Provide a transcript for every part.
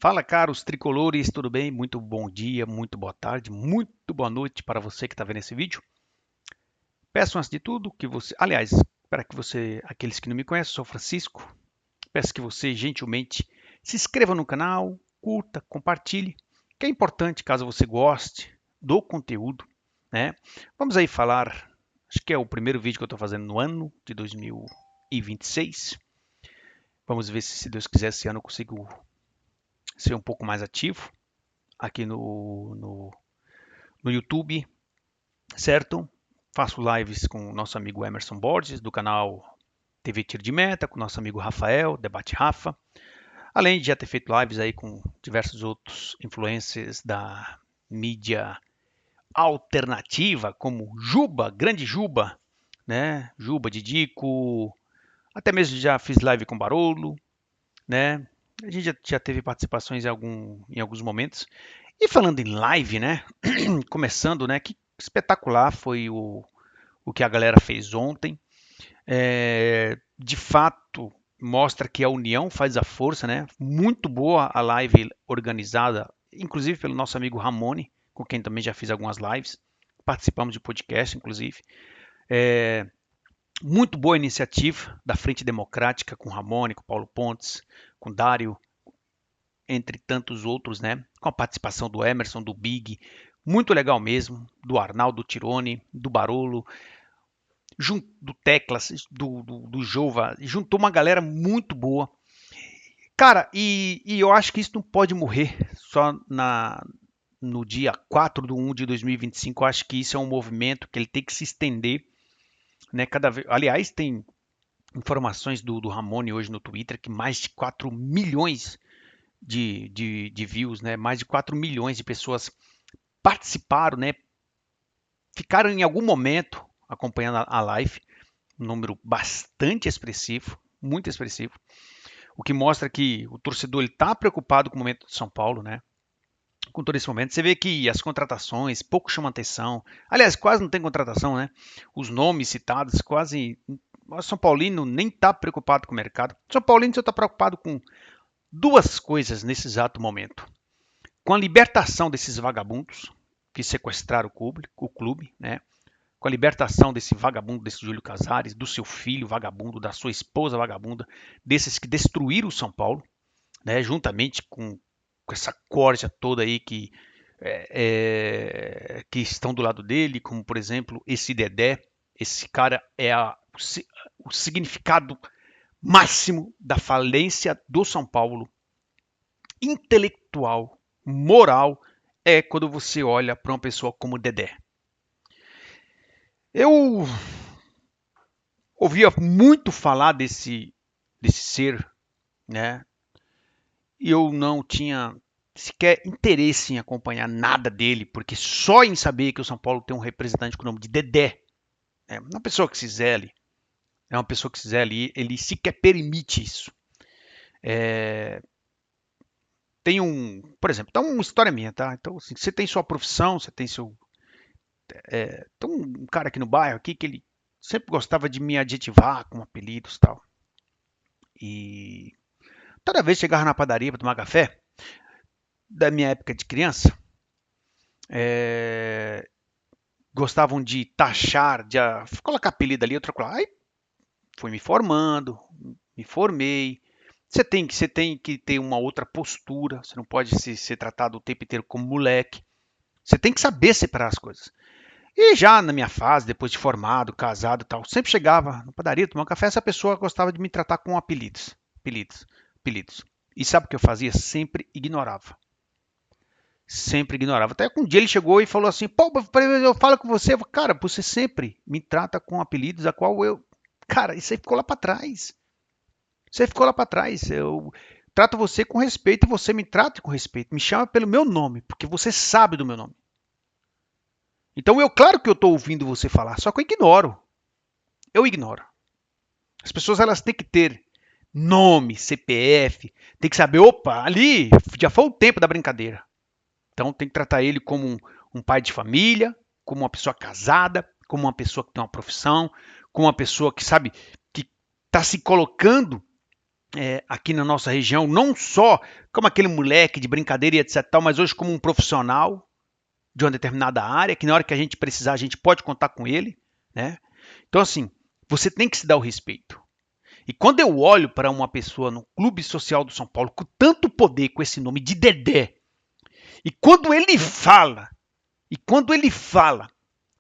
Fala, caros tricolores, tudo bem? Muito bom dia, muito boa tarde, muito boa noite para você que está vendo esse vídeo. Peço antes de tudo que você, aliás, para que você, aqueles que não me conhecem, sou Francisco. Peço que você gentilmente se inscreva no canal, curta, compartilhe, que é importante caso você goste do conteúdo, né? Vamos aí falar, acho que é o primeiro vídeo que eu estou fazendo no ano de 2026. Vamos ver se Deus quiser, esse ano eu consigo ser um pouco mais ativo aqui no YouTube, certo? Faço lives com o nosso amigo Emerson Borges, do canal TV Tiro de Meta, com o nosso amigo Rafael, Debate Rafa. Além de já ter feito lives aí com diversos outros influencers da mídia alternativa, como Juba, Grande Juba, né? Juba, Didico, até mesmo já fiz live com Barolo, né? A gente já teve participações em alguns momentos. E falando em live, né? Começando, né? Que espetacular foi o que a galera fez ontem. De fato, mostra que a união faz a força, né? Muito boa a live organizada, inclusive pelo nosso amigo Ramone, com quem também já fiz algumas lives. Participamos de podcast, inclusive. É, Muito boa iniciativa da Frente Democrática com Ramone, com Paulo Pontes, com Dário, entre tantos outros, né? Com a participação do Emerson, do Big, muito legal mesmo, do Arnaldo Tirone, do Barolo, do Teclas, do Jova, juntou uma galera muito boa. Cara, e eu acho que isso não pode morrer só no dia 4 de 1 de 2025. Eu acho que isso é um movimento que ele tem que se estender, né? Cada vez, aliás, tem informações do Ramone hoje no Twitter que mais de 4 milhões de views, né? Mais de 4 milhões de pessoas participaram, né? Ficaram em algum momento acompanhando a live, um número bastante expressivo, muito expressivo, o que mostra que o torcedor está preocupado com o momento do São Paulo, né? Com todo esse momento, você vê que as contratações pouco chamam atenção. Aliás, quase não tem contratação, né? Os nomes citados quase. O São Paulino nem está preocupado com o mercado. O São Paulino só está preocupado com duas coisas nesse exato momento: com a libertação desses vagabundos que sequestraram o clube, né? Com a libertação desse vagabundo, desse Júlio Casares, do seu filho vagabundo, da sua esposa vagabunda, desses que destruíram o São Paulo, né? Juntamente com essa corja toda aí que estão do lado dele, como por exemplo esse Dedé. Esse cara é o significado máximo da falência do São Paulo, intelectual, moral, é quando você olha para uma pessoa como Dedé. Eu ouvia muito falar desse ser, né? E eu não tinha sequer interesse em acompanhar nada dele, porque só em saber que o São Paulo tem um representante com o nome de Dedé, uma pessoa que se zele, é uma pessoa que se zele, ele sequer permite isso. É, por exemplo, então uma história minha, tá? Então, assim, você tem sua profissão, você tem seu. Tem um cara aqui no bairro aqui que ele sempre gostava de me adjetivar com apelidos e tal. E toda vez que chegava na padaria para tomar café, da minha época de criança, é, gostavam de taxar, de colocar apelido ali, outro lá. Aí fui me formando, me formei. Você tem que ter uma outra postura, você não pode ser tratado o tempo inteiro como moleque. Você tem que saber separar as coisas. E já na minha fase, depois de formado, casado e tal, sempre chegava na padaria, tomar um café, essa pessoa gostava de me tratar com apelidos. Apelidos. Apelidos. E sabe o que eu fazia? Sempre ignorava. Sempre ignorava. Até que um dia ele chegou e falou assim: pô, eu falo com você. Cara, você sempre me trata com apelidos a qual eu. Cara, isso aí ficou lá para trás. Isso aí ficou lá para trás. Eu trato você com respeito e você me trata com respeito. Me chama pelo meu nome, porque você sabe do meu nome. Então, claro que eu estou ouvindo você falar, só que eu ignoro. Eu ignoro. As pessoas elas têm que ter nome, CPF, tem que saber, opa, ali já foi o tempo da brincadeira. Então tem que tratar ele como um pai de família, como uma pessoa casada, como uma pessoa que tem uma profissão, como uma pessoa que sabe que está se colocando aqui na nossa região, não só como aquele moleque de brincadeira e etc, mas hoje como um profissional de uma determinada área, que na hora que a gente precisar, a gente pode contar com ele, né? Então, assim, você tem que se dar o respeito. E quando eu olho para uma pessoa no Clube Social do São Paulo com tanto poder, com esse nome de Dedé, e quando ele fala,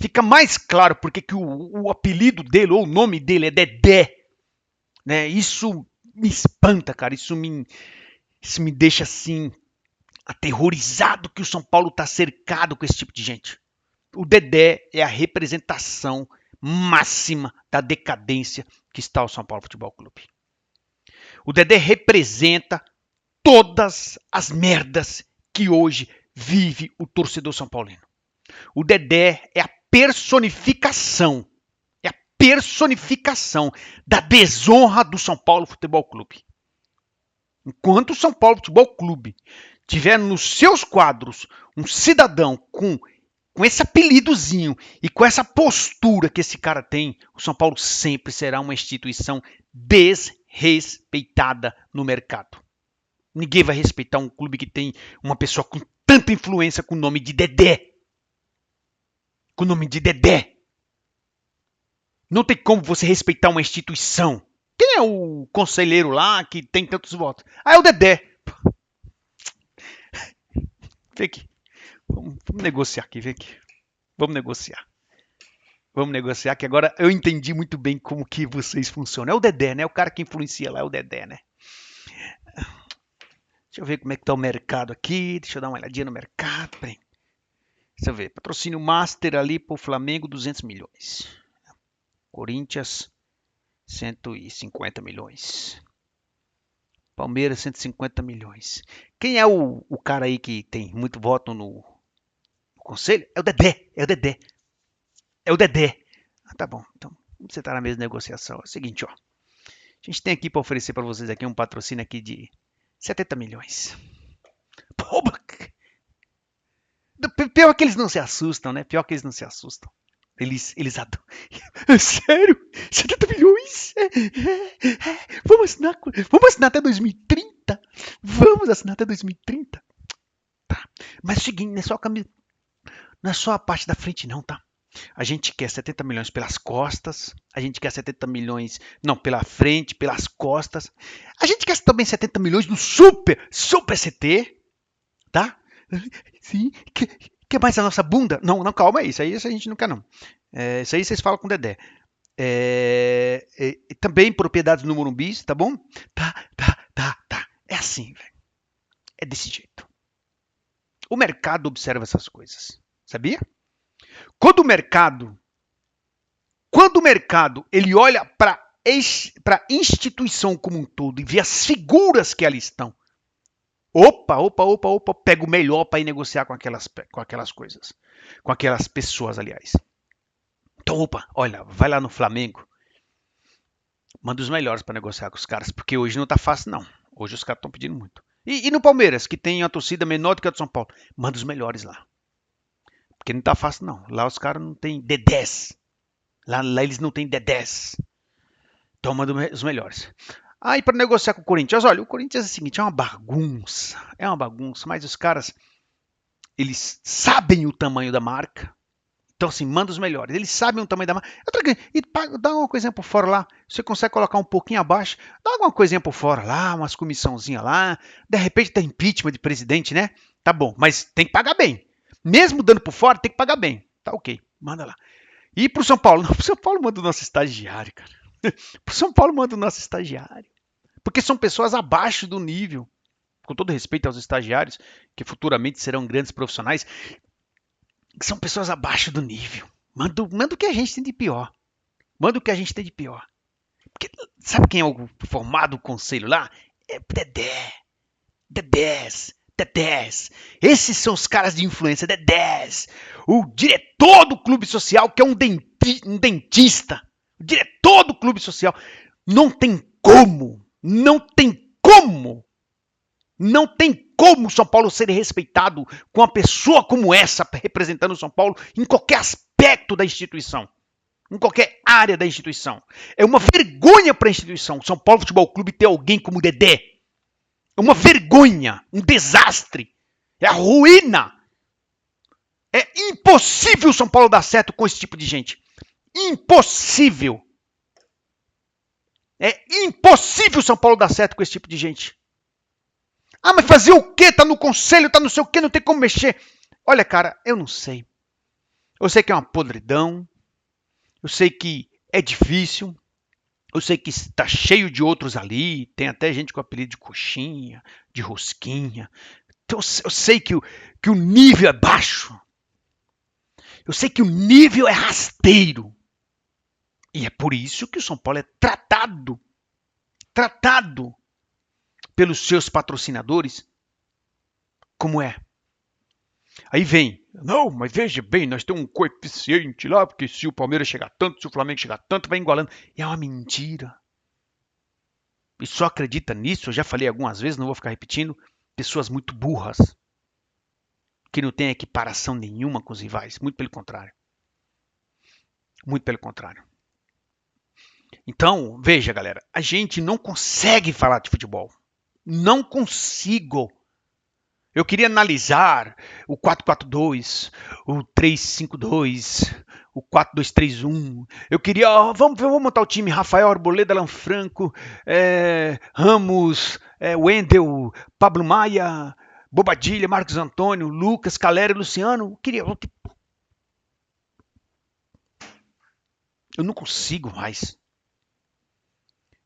fica mais claro porque que o apelido dele, ou o nome dele é Dedé, né? Isso me espanta, cara, isso me deixa assim, aterrorizado que o São Paulo está cercado com esse tipo de gente. O Dedé é a representação máxima da decadência que está o São Paulo Futebol Clube. O Dedé representa todas as merdas que hoje vive o torcedor são paulino. O Dedé é a personificação da desonra do São Paulo Futebol Clube. Enquanto o São Paulo Futebol Clube tiver nos seus quadros um cidadão com esse apelidozinho e com essa postura que esse cara tem, o São Paulo sempre será uma instituição desrespeitada no mercado. Ninguém vai respeitar um clube que tem uma pessoa com tanta influência com o nome de Dedé. Com o nome de Dedé. Não tem como você respeitar uma instituição. Quem é o conselheiro lá que tem tantos votos? Ah, é o Dedé. Vem aqui. Vamos negociar aqui, vem aqui. Vamos negociar. Vamos negociar, que agora eu entendi muito bem como que vocês funcionam. É o Dedé, né? O cara que influencia lá é o Dedé, né? Deixa eu ver como é que tá o mercado aqui. Deixa eu dar uma olhadinha no mercado. Bem, deixa eu ver. Patrocínio Master ali pro Flamengo, 200 milhões. Corinthians, 150 milhões. Palmeiras, 150 milhões. Quem é o cara aí que tem muito voto no conselho? É o Dedé. É o Dedé. É o Dedé. Ah, tá bom. Então, vamos sentar na mesma negociação. É o seguinte, ó. A gente tem aqui para oferecer para vocês aqui um patrocínio aqui de 70 milhões. Pô, pior que eles não se assustam, né? Pior que eles não se assustam. Eles adoram. Sério? 70 milhões? Vamos assinar até 2030? Vamos assinar até 2030? Tá. Mas é o seguinte, não é só a parte da frente não, tá? A gente quer 70 milhões pelas costas, a gente quer 70 milhões, não, pela frente, pelas costas. A gente quer também 70 milhões no Super CT, tá? Sim, quer mais a nossa bunda? Não, não, calma aí, isso aí a gente não quer não. Isso aí vocês falam com o Dedé. Também propriedades no Morumbi, tá bom? Tá. É assim, velho. É desse jeito. O mercado observa essas coisas, sabia? Quando o mercado ele olha para a instituição como um todo e vê as figuras que ali estão, opa, pega o melhor para ir negociar com aquelas coisas, com aquelas pessoas, aliás. Então, opa, olha, vai lá no Flamengo, manda os melhores para negociar com os caras, porque hoje não tá fácil não. Hoje os caras estão pedindo muito. E no Palmeiras, que tem uma torcida menor do que a do São Paulo, manda os melhores lá. Porque não tá fácil não. Lá os caras não tem D10. Lá eles não têm D10. Então manda os melhores. Aí para negociar com o Corinthians, olha, o Corinthians é o seguinte, é uma bagunça, mas os caras, eles sabem o tamanho da marca, então assim, manda os melhores, eles sabem o tamanho da marca, e dá uma coisinha por fora lá, você consegue colocar um pouquinho abaixo, dá alguma coisinha por fora lá, umas comissãozinha lá, de repente tá impeachment de presidente, né? Tá bom, mas tem que pagar bem, mesmo dando por fora, tem que pagar bem, tá ok, manda lá. E pro São Paulo, não, pro São Paulo manda o nosso estagiário, cara. Pro São Paulo manda o nosso estagiário. Porque são pessoas abaixo do nível. Com todo respeito aos estagiários, que futuramente serão grandes profissionais, são pessoas abaixo do nível. Manda o que a gente tem de pior. Manda o que a gente tem de pior. Porque, sabe quem é o formado conselho lá? É Dedé. Dedés. Esses são os caras de influência. Dedés. O diretor do clube social, que é um dentista. O diretor do clube social. Não tem como o São Paulo ser respeitado com uma pessoa como essa representando o São Paulo em qualquer aspecto da instituição. em qualquer área da instituição. É uma vergonha para a instituição, o São Paulo Futebol Clube, ter alguém como Dedé. É uma vergonha, um desastre. É a ruína. É impossível o São Paulo dar certo com esse tipo de gente. Impossível. É impossível o São Paulo dar certo com esse tipo de gente. Ah, mas fazer o quê? Tá no conselho, tá não sei o quê, não tem como mexer. Olha, cara, eu não sei. Eu sei que é uma podridão. Eu sei que é difícil. Eu sei que está cheio de outros ali. Tem até gente com apelido de coxinha, de rosquinha. Então, eu sei que o nível é baixo. Eu sei que o nível é rasteiro. E é por isso que o São Paulo é tratado pelos seus patrocinadores como é. Aí vem, não, mas veja bem, nós temos um coeficiente lá, porque se o Palmeiras chegar tanto, se o Flamengo chegar tanto, vai igualando. E é uma mentira. E só acredita nisso, eu já falei algumas vezes, não vou ficar repetindo, pessoas muito burras, que não têm equiparação nenhuma com os rivais, muito pelo contrário. Muito pelo contrário. Então, veja, galera, a gente não consegue falar de futebol. Não consigo. Eu queria analisar o 4-4-2, o 3-5-2, o 4-2-3-1. Eu queria, vamos montar o time: Rafael Arboleda, Alan Franco, Ramos, Wendel, Pablo Maia, Bobadilha, Marcos Antônio, Lucas, Calera, Luciano. Eu não consigo mais.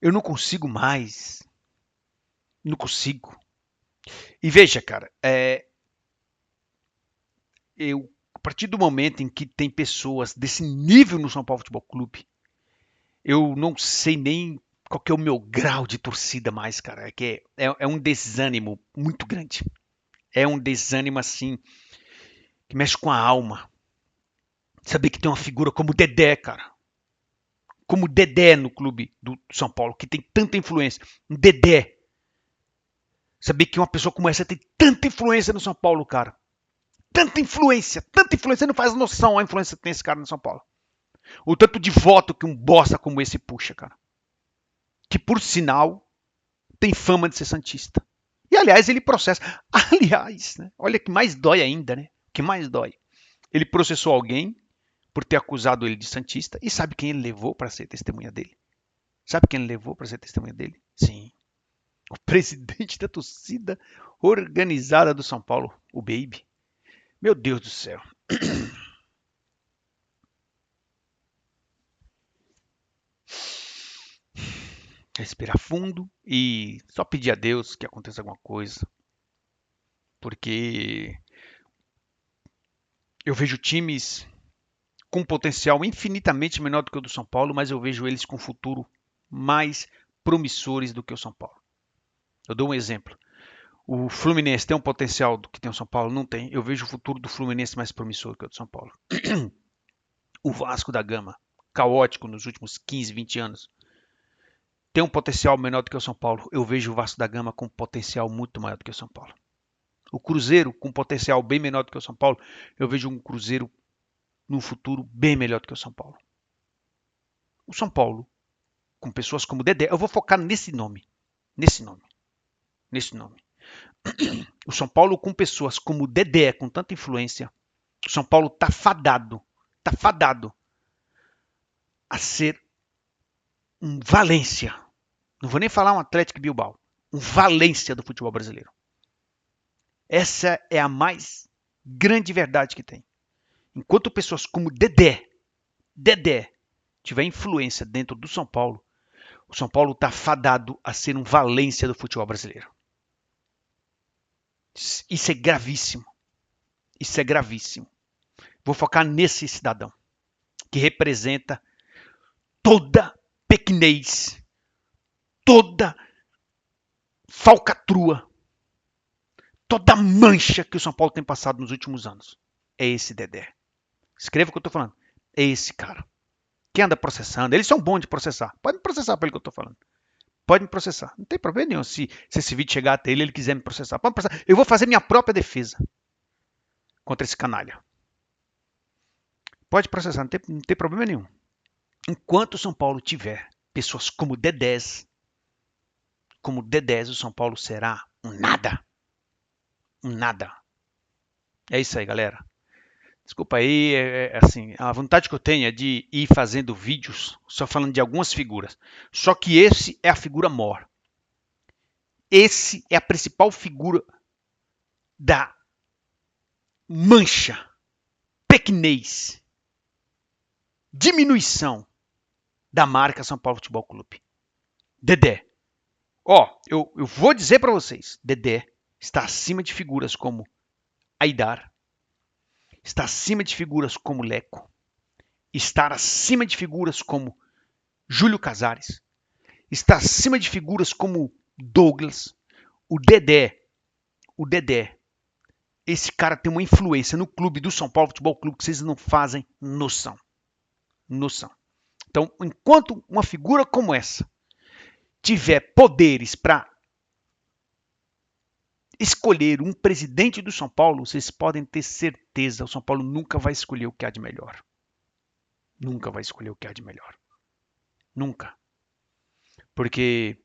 Eu não consigo mais. Não consigo. E veja, cara, a partir do momento em que tem pessoas desse nível no São Paulo Futebol Clube, eu não sei nem qual que é o meu grau de torcida mais, cara. É um desânimo muito grande. É um desânimo, assim, que mexe com a alma. Saber que tem uma figura como o Dedé, cara. Como o Dedé no clube do São Paulo, que tem tanta influência. Um Dedé. Saber que uma pessoa como essa tem tanta influência no São Paulo, cara. Tanta influência. Você não faz noção a influência que tem esse cara no São Paulo. O tanto de voto que um bosta como esse puxa, cara. Que, por sinal, tem fama de ser santista. E, aliás, ele processa. Aliás, né? Olha que mais dói ainda, né? O que mais dói. Ele processou alguém por ter acusado ele de santista e sabe quem ele levou para ser testemunha dele? Sabe quem ele levou para ser testemunha dele? Sim. O presidente da torcida organizada do São Paulo, o Baby. Meu Deus do céu. Respirar fundo e só pedir a Deus que aconteça alguma coisa. Porque eu vejo times com um potencial infinitamente menor do que o do São Paulo, mas eu vejo eles com um futuro mais promissores do que o São Paulo. Eu dou um exemplo. O Fluminense tem um potencial do que tem o São Paulo? Não tem. Eu vejo o futuro do Fluminense mais promissor que o do São Paulo. O Vasco da Gama, caótico nos últimos 15, 20 anos, tem um potencial menor do que o São Paulo. Eu vejo o Vasco da Gama com um potencial muito maior do que o São Paulo. O Cruzeiro, com um potencial bem menor do que o São Paulo, eu vejo um Cruzeiro num futuro bem melhor do que o São Paulo. O São Paulo, com pessoas como Dedé, eu vou focar nesse nome. O São Paulo com pessoas como Dedé, com tanta influência, o São Paulo tá fadado a ser um Valência. Não vou nem falar um Atlético Bilbao, um Valência do futebol brasileiro. Essa é a mais grande verdade que tem. Enquanto pessoas como Dedé tiver influência dentro do São Paulo, o São Paulo está fadado a ser um Valência do futebol brasileiro. Isso é gravíssimo. Vou focar nesse cidadão que representa toda pequenez, toda falcatrua, toda mancha que o São Paulo tem passado nos últimos anos. É esse Dedé. Escreva o que eu estou falando. É esse cara. Que anda processando. Eles são bons de processar. Pode me processar pelo que eu estou falando. Pode me processar. Não tem problema nenhum. Se esse vídeo chegar até ele quiser me processar. Pode me processar. Eu vou fazer minha própria defesa contra esse canalha. Pode processar. Não tem problema nenhum. Enquanto o São Paulo tiver pessoas como Dedés, o São Paulo será um nada. Um nada. É isso aí, galera. Desculpa aí, assim, a vontade que eu tenho é de ir fazendo vídeos só falando de algumas figuras. Só que esse é a figura maior. Esse é a principal figura da mancha, pequenez, diminuição da marca São Paulo Futebol Clube. Dedé. Ó, eu vou dizer para vocês, Dedé está acima de figuras como Aidar, está acima de figuras como Leco, está acima de figuras como Júlio Casares, está acima de figuras como Douglas, o Dedé, esse cara tem uma influência no clube do São Paulo Futebol Clube que vocês não fazem noção. Noção. Então, enquanto uma figura como essa tiver poderes para escolher um presidente do São Paulo, vocês podem ter certeza, o São Paulo nunca vai escolher o que há de melhor. Nunca vai escolher o que há de melhor. Nunca. Porque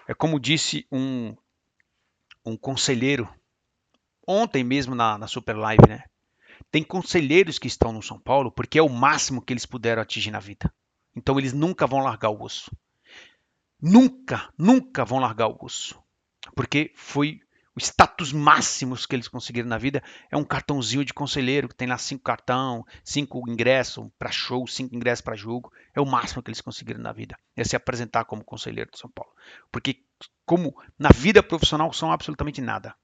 é como disse um conselheiro ontem mesmo na Super Live, né? Tem conselheiros que estão no São Paulo porque é o máximo que eles puderam atingir na vida. Então eles nunca vão largar o osso. Nunca, nunca vão largar o osso. Porque foi o status máximo que eles conseguiram na vida. É um cartãozinho de conselheiro que tem lá 5 cartão, 5 ingressos para show, 5 ingressos para jogo. É o máximo que eles conseguiram na vida. É se apresentar como conselheiro do São Paulo. Porque como na vida profissional são absolutamente nada.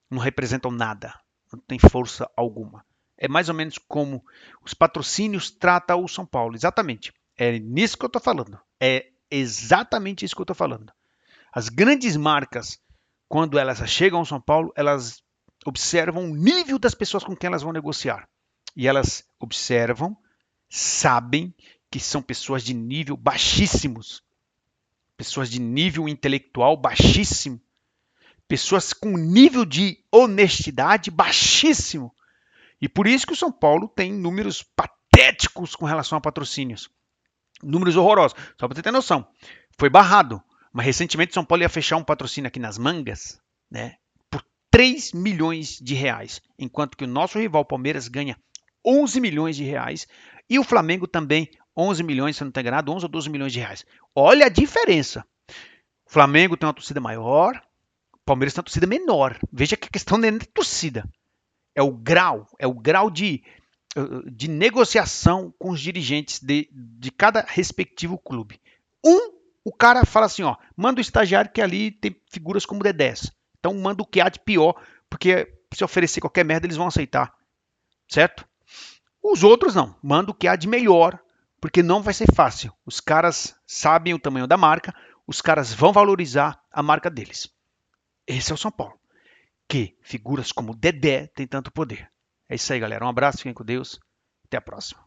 Não representam nada. Não tem força alguma. É mais ou menos como os patrocínios tratam o São Paulo. Exatamente. É nisso que eu estou falando. É exatamente isso que eu estou falando. As grandes marcas, quando elas chegam ao São Paulo, elas observam o nível das pessoas com quem elas vão negociar. E elas observam, sabem que são pessoas de nível baixíssimos. Pessoas de nível intelectual baixíssimo. Pessoas com nível de honestidade baixíssimo. E por isso que o São Paulo tem números patéticos com relação a patrocínios. Números horrorosos. Só para você ter noção. Foi barrado. Mas recentemente o São Paulo ia fechar um patrocínio aqui nas mangas, né? Por 3 milhões de reais. Enquanto que o nosso rival Palmeiras ganha 11 milhões de reais. E o Flamengo também 11 milhões, se não estou enganado, 11 ou 12 milhões de reais. Olha a diferença. O Flamengo tem uma torcida maior, o Palmeiras tem uma torcida menor. Veja que a questão não é torcida. É o grau de negociação com os dirigentes de cada respectivo clube. O cara fala assim, ó, manda o estagiário que ali tem figuras como D10. Então manda o que há de pior, porque se oferecer qualquer merda eles vão aceitar, certo? Os outros não, manda o que há de melhor, porque não vai ser fácil. Os caras sabem o tamanho da marca, os caras vão valorizar a marca deles. Esse é o São Paulo, que figuras como Dedé têm tanto poder. É isso aí, galera. Um abraço, fiquem com Deus. Até a próxima.